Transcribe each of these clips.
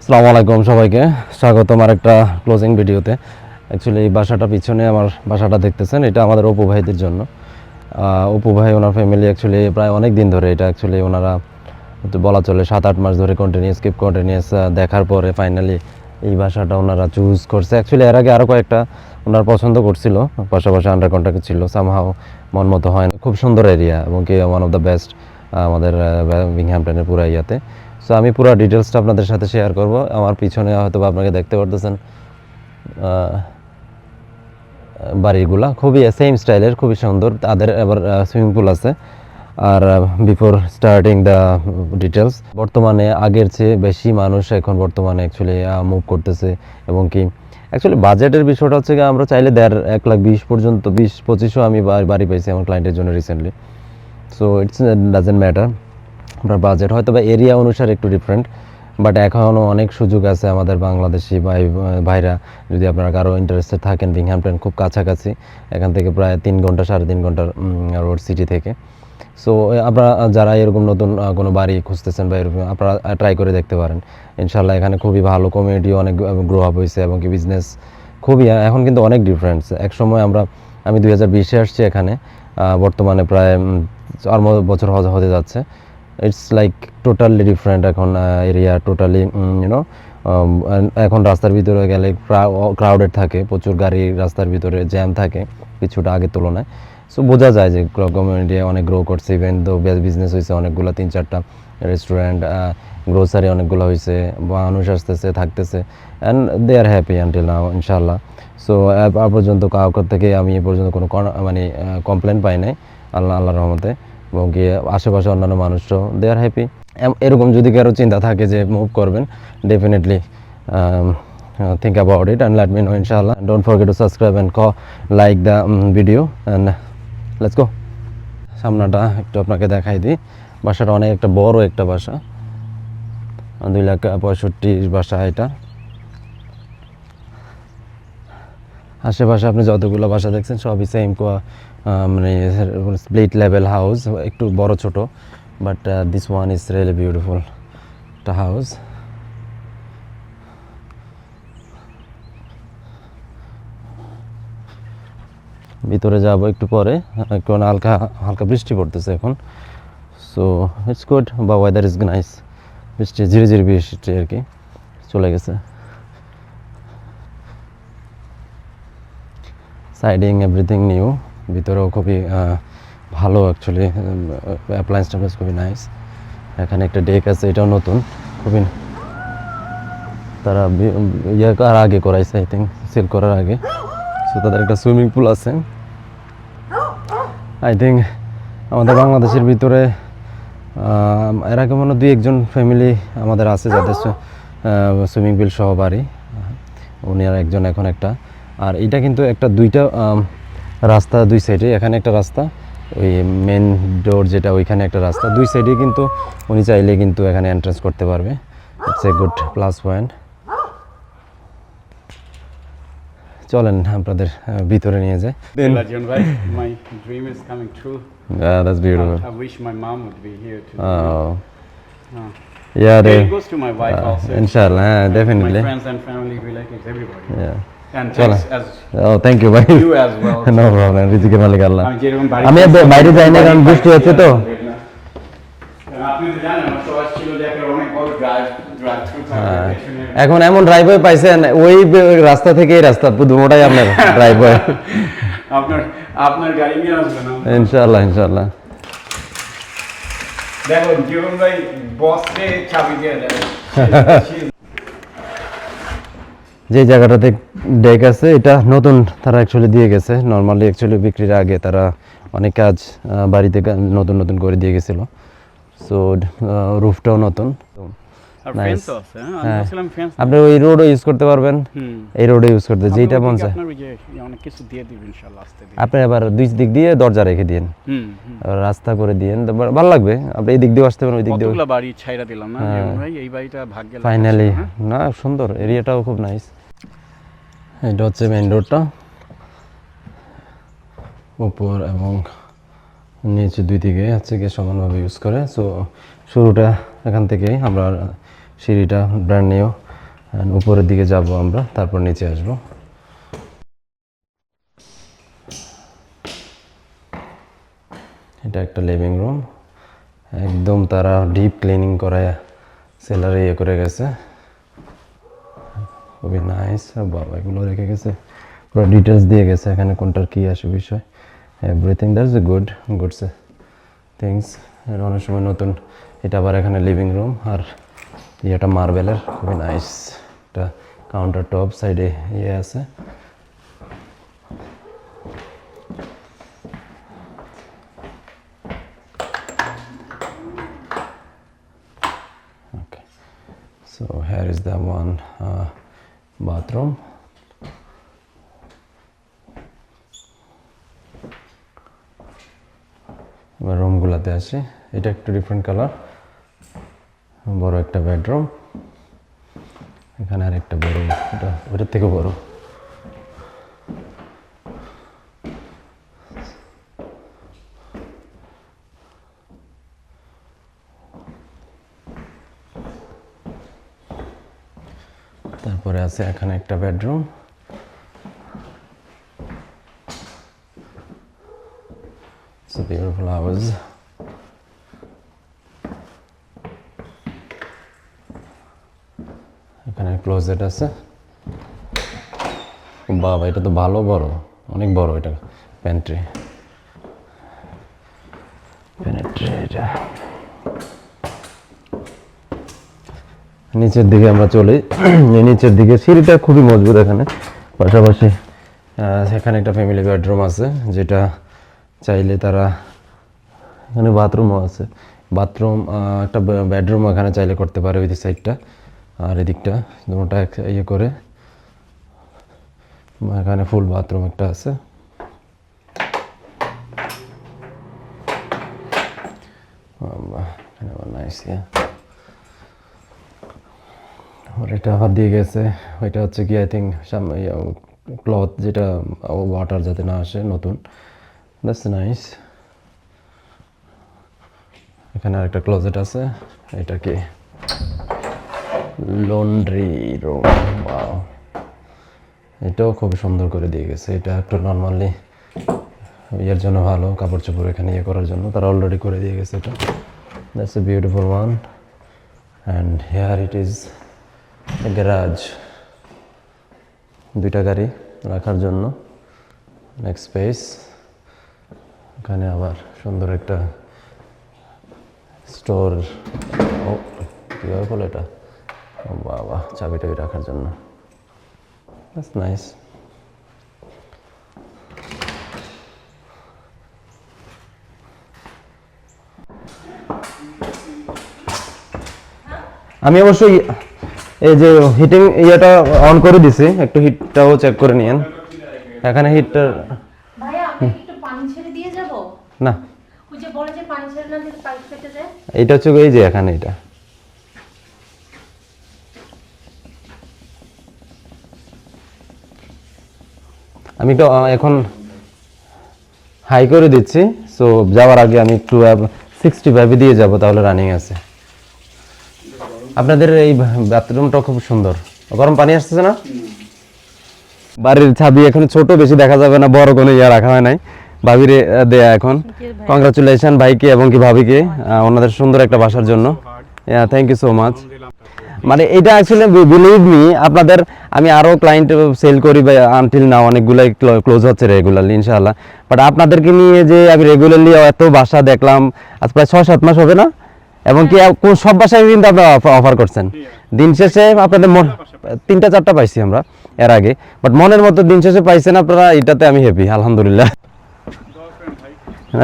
আসসালামু আলাইকুম সবাইকে স্বাগতম আরেকটা ক্লোজিং ভিডিওতে। অ্যাকচুয়ালি এই বাসাটা পিছনে আমার বাসাটা দেখতেছেন, এটা আমাদের অপু ভাইদের জন্য। অপু ভাই ওনার ফ্যামিলি অ্যাকচুয়ালি প্রায় অনেক দিন ধরে এটা অ্যাকচুয়ালি ওনারা বলা চলে 7-8 মাস ধরে কন্টিনিউয়াস দেখার পরে ফাইনালি এই বাসাটা ওনারা চুজ করছে। অ্যাকচুয়ালি এর আগে আরও কয়েকটা ওনার পছন্দ করছিল, পাশাপাশি আন্ডার কন্ট্রাক্ট ছিল, সামহাও মন মতো হয় না। খুব সুন্দর এরিয়া এবং কি ওয়ান অফ দ্য বেস্ট আমাদের বিংহ্যাম্পটনের পুরো এরিয়াতে। সো আমি পুরো ডিটেলসটা আপনাদের সাথে শেয়ার করব। আমার পিছনে হয়তো আপনাকে দেখতে পারতেছেন বাড়িগুলা খুবই সেম স্টাইলের, খুবই সুন্দর। তাদের আবার সুইমিং পুল আছে। আর বিফোর স্টার্টিং দ্য ডিটেলস, বর্তমানে আগের চেয়ে বেশি মানুষ এখন বর্তমানে অ্যাকচুয়ালি মুভ করতেছে এবং কি অ্যাকচুয়ালি বাজেটের বিষয়টা হচ্ছে আমরা চাইলে 1,20,000 পর্যন্ত 20-25ও আমি বাড়ি পাইছি আমার ক্লায়েন্টের জন্য recently. So it's doesn't matter আপনার বাজেট, হয়তো বা এরিয়া অনুসারে একটু ডিফারেন্ট, বাট এখনও অনেক সুযোগ আছে আমাদের বাংলাদেশি ভাইরা যদি আপনারা কারো ইন্টারেস্টেড থাকেন। বিংহ্যাম্পটন খুব কাছাকাছি, এখান থেকে প্রায় 3 ঘন্টা 3.5 ঘন্টার রোড সিটি থেকে। সো আপনারা যারা এরকম নতুন কোনো বাড়ি খুঁজতেছেন বা এরকম আপনারা ট্রাই করে দেখতে পারেন। ইনশাল্লাহ এখানে খুবই ভালো কমিউনিটি, অনেক গ্রো আপ হয়েছে এবং কি বিজনেস খুবই এখন কিন্তু অনেক ডিফারেন্স। এক সময় আমি 2020-এ আসছি এখানে, বর্তমানে প্রায় 4 বছর হতে যাচ্ছে। ইটস লাইক টোটালি ডিফারেন্ট এখন এরিয়া, টোটালি ইউনো। এখন রাস্তার ভিতরে গেলে ক্রাউডেড থাকে, প্রচুর গাড়ি রাস্তার ভিতরে জ্যাম থাকে কিছুটা আগের তুলনায়। সো বোঝা যায় যে কমিউনিটি অনেক গ্রো করছে, ইভেন তো বিজনেস হয়েছে অনেকগুলো, 3-4টা রেস্টুরেন্ট, গ্রোসারি অনেকগুলো হয়েছে, মানুষ আসতেছে থাকতেছে, and they are happy until now ইনশাল্লাহ। সো পর্যন্ত কাউকে থেকে আমি এ পর্যন্ত কোনো কমপ্লেন পাই নাই আল্লাহর রহমতে, এবং কি আশেপাশে অন্যান্য মানুষরাও দে আর হ্যাপি। এরকম যদি কারো চিন্তা থাকে যে মুভ করবেন, definitely think about it and let me know inshallah. Don't forget to subscribe and like the video and let's go. সামনাটা একটু আপনাকে দেখাই দিই। বাসাটা অনেক একটা বড় একটা বাসা, 2,65,000 বাসা এটা। আশেপাশে আপনি যতগুলো বাসা দেখছেন সবই সেম, মানে স্প্লিট লেভেল হাউস, একটু বড় ছোট, but this one is really beautiful একটা হাউস। ভিতরে যাব একটু পরে, কারণ হালকা হালকা বৃষ্টি পড়তেছে এখন। সো ইটস গুড, বা ওয়েদার ইজ নাইস। বৃষ্টি ধীরে ধীরে বৃষ্টি আর কি চলে গেছে। সাইডিং এভরিথিং নিউ, ভিতরেও খুবই ভালো অ্যাকচুয়ালি, অ্যাপ্লায়েন্স খুবই নাইস। এখানে একটা ডেক আছে, এটাও নতুন, খুবই তারা আর আগে করাইছে, আই থিঙ্ক সেল করার আগে। সো তাদের একটা সুইমিং পুল আছে। আই থিঙ্ক আমাদের বাংলাদেশের ভিতরে এর আগে মনে 2-1 ফ্যামিলি আমাদের আছে যাদের সুইমিং পুল সহ বাড়ি, উনি আর একজন এখন একটা। আর এটা কিন্তু একটা 2টা রাস্তা, 2 সাইডে, এখানে একটা রাস্তা, ওই মেন ডোর যেটা ওইখানে একটা রাস্তা, 2 সাইডে কিন্তু উনি চাইলে কিন্তু এখানে এন্ট্রান্স করতে পারবে। It's a good plus point. চলেন আপনাদের ভিতরে নিয়ে যাই। My dream is coming true. Yeah, that's beautiful. I wish my mom would be here too. Oh. Yeah, It goes to my wife also. Inshallah, definitely. My friends and family, relatives, everybody. Yeah. And thanks as Oh, thank you, bhai. you as well. No problem. রিজিকের মালিক আল্লাহ। আমি বাইরে যাই না কারণ বৃষ্টি হচ্ছে তো। আপনি তো জানেন সবাই ছিল যে একটা অনেক বড় ড্রাইভ থ্রু থাকে। এখন এমন ড্রাইভওয়ে পাইছেন, ওই রাস্তা থেকে এই রাস্তা দুটোটাই আপনার ড্রাইভওয়ে। আপনার গাড়ি নিয়ে আসবেন ইনশাআল্লাহ ইনশাআল্লাহ। দেখো জীবন ভাই বসে চাবি দিয়ে দেয়। যে জায়গাটাতে ডেক আছে এটা নতুন তারা অ্যাকচুয়ালি দিয়ে গেছে। নর্মালি অ্যাকচুয়ালি বিক্রির আগে তারা অনেক কাজ বাড়িতে নতুন নতুন করে দিয়ে গেছিলো। সো রুফটাও নতুন। আপনি ওই রোডও ইউজ করতে পারবেন, এই রোডে ইউজ করতে, যেটা মন চায় আপনি আবার 2 দিক দিয়ে দরজা রেখে দিন, রাস্তা করে দিন, ভালো লাগবে। আপনি এই দিক দিয়ে আসতে পারেন, ওই দিক দিয়ে বাড়ি ছাইরা দিলাম না ভাই, এই বাড়িটা ভাগ্যে ফাইনালি না, সুন্দর এরিয়াটাও খুব নাইস। এটা হচ্ছে মেইন রোডটা, উপর এবং নিচে 2 দিকে হচ্ছে গিয়ে সমানভাবে ইউজ করে। সো শুরুটা এখান থেকেই, আমরা সিঁড়িটা ব্র্যান্ড নিউ And উপরের দিকে যাব আমরা, তারপর নিচে আসব। এটা একটা লিভিং রুম, একদম তারা ডিপ ক্লিনিং করায় সেলারে ইয়ে করে গেছে, খুবই নাইস। বাবা এগুলো রেখে গেছে, পুরো ডিটেলস দিয়ে গেছে এখানে কোনটার কী আসে বিষয়, everything that's a good things. এর অনেক সময় নতুন, এটা আবার এখানে লিভিং রুম, আর ইয়েটা মার্বেলের, খুবই নাইস। এটা কাউন্টার টপ, সাইডে ইয়ে আছে। Okay, so here is the one bathroom. এবার রুমগুলোতে আসি, এটা একটু ডিফারেন্ট কালার, বড় একটা বেডরুম, এখানে আর একটা বড়, এটা ওটার থেকে বড়। তারপরে আছে এখানে একটা bedroom, it's a beautiful house. এখানে ক্লোজেট আছে, বাবা এটা তো ভালো বড়, অনেক বড়, এটা প্যান্ট্রি এটা। নিচের দিকে আমরা চলি, নিচের দিকে সিঁড়িটা খুবই মজবুত এখানে, পাশাপাশি সেখানে একটা ফ্যামিলি বেডরুম আছে, যেটা চাইলে তারা, এখানে বাথরুমও আছে, বাথরুম একটা বেডরুম এখানে চাইলে করতে পারে, ওই সাইডটা আর এদিকটা দুটোটা ইয়ে করে, এখানে ফুল বাথরুম একটা আছে। নাইস, আর এটা হাত দিয়ে গেছে, ওইটা হচ্ছে কি আই থিঙ্ক ক্লথ, যেটা ওয়াটার যাতে না আসে, নতুন, দ্যাটস নাইস। এখানে আরেকটা ক্লোজেট আছে, এটা কি লন্ড্রি রুম, ওয়াও এটাও খুব সুন্দর করে দিয়ে গেছে। এটা একটু নর্মালি ইয়ের জন্য ভালো, কাপড় চোপড় এখানে ইয়ে করার জন্য তারা অলরেডি করে দিয়ে গেছে। এটা that's a beautiful one, and here it is a garage, দুইটা গাড়ি রাখার জন্য নেক্সট স্পেস। এখানে আবার সুন্দর একটা স্টোর, ও কীভাবে বলো এটা, ও বাবা চাবি টাবি রাখার জন্য, দ্যাটস নাইস। আমি অবশ্যই এই যে হিটিং ইয়েটা অন করে দিছি, একটু হিটটাও চেক করে নিয়েন। এখানে হিটটা ভাইয়া আমি একটু পানি ছেড়ে দিয়ে যাব না, ওই যে বলে যে পানি ছেড়ে না দিলে পাইপ ফেটে যায়। এইটা হচ্ছে এই যে এখানে এটা আমি তো এখন হাই করে দিচ্ছি, সো যাওয়ার আগে আমি একটু 65 দিয়ে যাব, তাহলে রানিং আছে। আপনাদের এই বাথরুমটা খুব সুন্দর, গরম পানি আসতেছে না? বাড়ির ছাবি এখন ছোট, বেশি দেখা যাবে না, বড় কোনো ইয়া রাখা হয় নাই, ভাবিরে দেয়া এখন। কংগ্রাচুলেশন ভাইকে এবং কি ভাবিকে ওনাদের সুন্দর একটা বাসার জন্য। Thank you so much. মানে এটা অ্যাকচুয়ালি বিলিভ মি, আপনাদের আমি আরও ক্লায়েন্ট সেল করি বা আনটিল না অনেকগুলাই ক্লোজ হচ্ছে রেগুলারলি ইনশাআল্লাহ, বাট আপনাদেরকে নিয়ে যে আমি রেগুলারলি এত বাসা দেখলাম, আজ প্রায় 6-7 মাস হবে না, এবং কি সব বাসায় কিন্তু আপনারা অফার করছেন। দিন শেষে আপনাদের 3-4টা পাইছি আমরা এর আগে, বাট মনের মতো দিন শেষে পাইছেন আপনারা, এটাতে আমি হ্যাপি আলহামদুলিল্লাহ।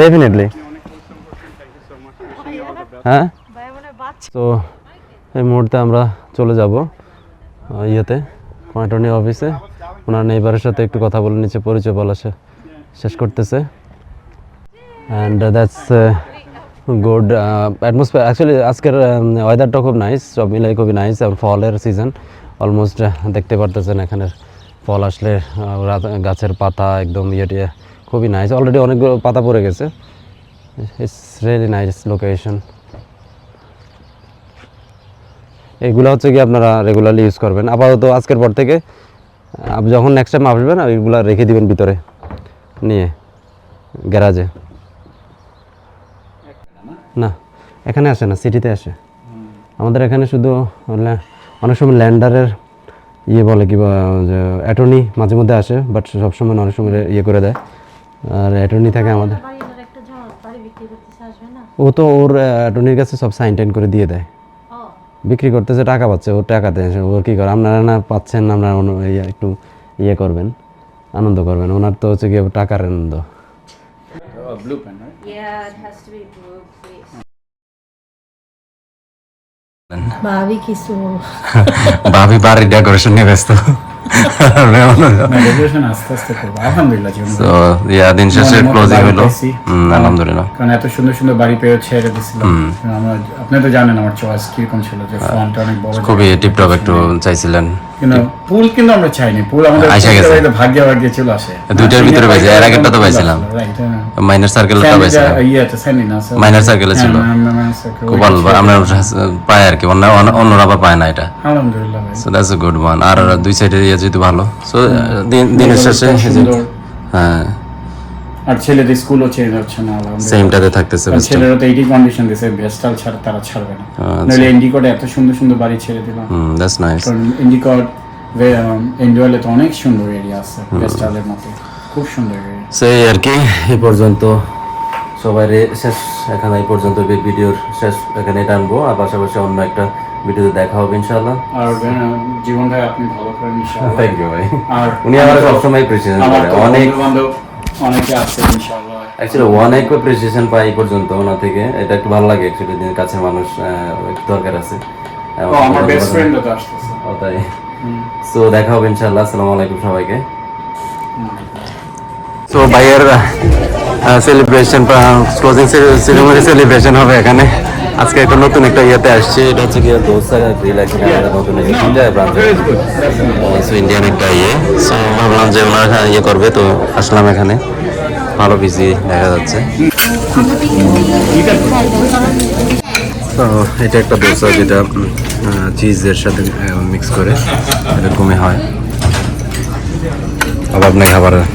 ডেফিনেটলি, হ্যাঁ। তো এই মুহূর্তে আমরা চলে যাব ইয়েতে অ্যাটর্নি অফিসে, ওনার নেইবারের সাথে একটু কথা বলে নিচে পরিচয় বলা শেষ করতেছে। And that's good atmosphere. Actually আজকের ওয়েদারটা খুব নাইস, সব মিলাই খুবই নাইস, এবং ফলের সিজন অলমোস্ট দেখতে পারতেছেন, এখানে ফল আসলে গাছের পাতা একদম ইয়ে খুবই নাইস, অলরেডি অনেকগুলো পাতা পড়ে গেছে। It's really nice location. এইগুলো হচ্ছে কি আপনারা রেগুলারলি ইউজ করবেন। আপাতত আজকের পর থেকে যখন নেক্সট টাইম আসবেন এইগুলো রেখে দিবেন ভিতরে নিয়ে গ্যারাজে। না এখানে আসে না, সিটিতে আসে। আমাদের এখানে শুধু অনেক সময় ল্যান্ডারের বলে কি যে অ্যাটর্নি মাঝে মধ্যে আসে, বাট সবসময় অনেক সময় করে দেয়। আর অ্যাটর্নি থাকে আমাদের, বাড়িটার একটা বাড়ি বিক্রি করতেছে, আসবে না? ও তো ওর অ্যাটর্নির কাছে সব সাইন টাইন করে দিয়ে দেয়। ও বিক্রি করতেছে, টাকা পাচ্ছে, ওর টাকাতে ওর কী করে, আপনারা না পাচ্ছেন, আপনারা একটু করবেন, আনন্দ করবেন। ওনার তো হচ্ছে কি টাকার আনন্দ। Blue pen, right? Yeah, it has to be blue, please. ভাবি কিছু ভাবি বাড়ির ডেকোরেশন নিয়ে ব্যস্ত। Decoration আস্তে আস্তে করবো, আলহামদুলিল্লাহ জীবন। তো দিন শেষে মনের মতো ক্লোজিং বাড়ি হলো। পাইছি। আলহামদুলিল্লাহ। কারণ এত সুন্দর সুন্দর বাড়ি পেয়ে ছেড়ে দিছিলাম। আমরা, আপনি তো জানেন আমার চয়েস কিরকম ছিল, যে ফ্রন্ট অনেক বড়, খুবই টিপটপ একটু চাইছিলেন। কিন্তু পুল কিন্তু আমরা চাইনি, পুল আমাদের আইসা গেছে। ভাগ্যে ভাগ্যে চলে আসে। দুইটার ভিতরে পাইছি, এর আগেরটা তো পাইছিলাম। মাইনার সার্কেলটা পাইছিলাম, মাইনার সার্কেলে ছিল। খুব ভালো, আমরা পাই আর কি, অন্যরা আবার পায় না এটা। আলহামদুলিল্লাহ ভাই। So that's a good one. আর দুই সাইডে যেহেতু ভালো, সো দিনের শেষে সুন্দর। হ্যাঁ আর ছেলেদের স্কুলও চেঞ্জ হচ্ছে না, আলহামদুলিল্লাহ। সেমটাতে থাকতেছে কারণ ছেলেরা তো এইটি কন্ডিশন দিয়েছে, ভেস্টাল ছাড়া তারা ছাড়বে না। নইলে এন্ডিকোটে এত সুন্দর সুন্দর বাড়ি ছেড়ে দিলাম। That's nice. কারণ এন্ডিকোট এন্ডুয়ালে তো অনেক সুন্দর এরিয়া আছে, ভেস্টালের মতো খুব সুন্দর এরিয়া। সেই আর কি, এই পর্যন্ত সবাই শেষ। এখানে এই পর্যন্ত ভিডিওর শেষ এখানে টানবো, আর পাশাপাশি অন্য একটা ভিডিওতে দেখা হবে ইনশাআল্লাহ। আর জীবন ভাই আপনি ভালো করেন ইনশাআল্লাহ। থ্যাংক ইউ ভাই। আর উনি আমার সবসময় প্রেসিডেন্ট আমার করে, তো অনেক বন্ধু-বান্ধব অনেকে আছে ইনশাআল্লাহ। অ্যাকচুয়ালি অনেক অ্যাপ্রিসিয়েশন পাই এই পর্যন্ত ওনা থেকে। এটা একটু ভালো লাগে অ্যাকচুয়ালি, দিনের কাছের মানুষ একটু দরকার আছে। ও আমার বেস্ট ফ্রেন্ডও তো আসতেছে। ও তাই। সো দেখা হবে ইনশাআল্লাহ। আসসালামু আলাইকুম সবাইকে। সো ভাইয়ের সেলিব্রেশন, ক্লোজিং সেরিমনি সেলিব্রেশন হবে এখানে। আজকে একটা নতুন একটা ইয়েতে আসছে, এটা হচ্ছে কি দোসা গ্রিল, এখানে আমাদের নতুন ইন্ডিয়া ব্রাঞ্চ, সো ইন্ডিয়ান একটা ইয়ে। সো ভাবলাম যে ওনারা ইয়ে করবে, তো আসলাম এখানে। ভালো বিজি দেখা যাচ্ছে। তো এটা একটা দোসা, যেটা চিজের সাথে মিক্স করে এরকমই হয়। অভাব নেই খাবারের।